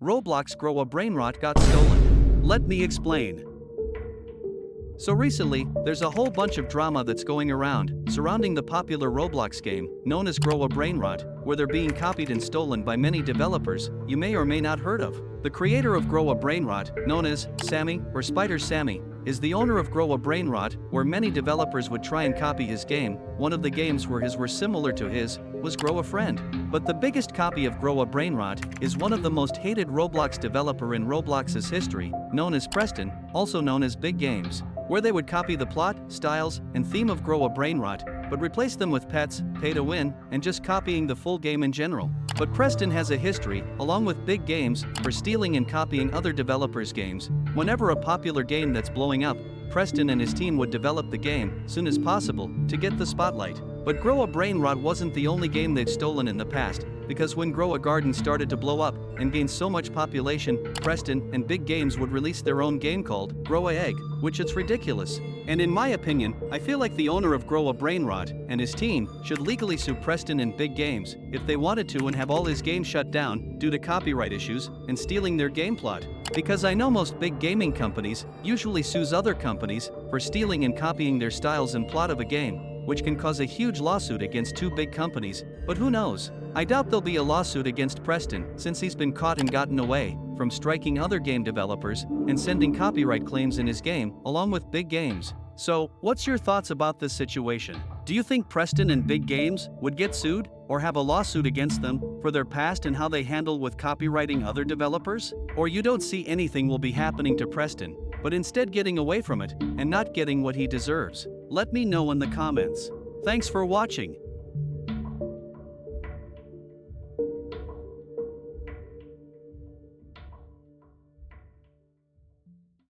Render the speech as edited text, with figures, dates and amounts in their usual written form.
Roblox Grow a Brainrot got stolen. Let me explain. So recently, there's a whole bunch of drama that's going around, surrounding the popular Roblox game, known as Grow a Brainrot, where they're being copied and stolen by many developers you may or may not heard of. The creator of Grow a Brainrot, known as Sammy or Spider Sammy, is the owner of Grow a Brainrot, where many developers would try and copy his game. One of the games where his were similar to his was Grow a Friend. But the biggest copy of Grow a Brainrot is one of the most hated Roblox developer in Roblox's history, known as Preston, also known as Big Games, where they would copy the plot, styles, and theme of Grow a Brainrot, but replace them with pets, pay to win, and just copying the full game in general. But Preston has a history, along with Big Games, for stealing and copying other developers' games. Whenever a popular game that's blowing up, Preston and his team would develop the game soon as possible to get the spotlight. But Grow a Brainrot wasn't the only game they'd stolen in the past, because when Grow a Garden started to blow up and gain so much population, Preston and Big Games would release their own game called Grow a Egg, which it's ridiculous. And in my opinion, I feel like the owner of Grow a Brainrot and his team should legally sue Preston and Big Games if they wanted to and have all his games shut down due to copyright issues and stealing their game plot. Because I know most big gaming companies usually sues other companies for stealing and copying their styles and plot of a game, which can cause a huge lawsuit against two big companies, but who knows? I doubt there'll be a lawsuit against Preston since he's been caught and gotten away from striking other game developers and sending copyright claims in his game along with Big Games. So, what's your thoughts about this situation? Do you think Preston and Big Games would get sued or have a lawsuit against them for their past and how they handle with copywriting other developers? Or you don't see anything will be happening to Preston, but instead getting away from it and not getting what he deserves? Let me know in the comments. Thanks for watching.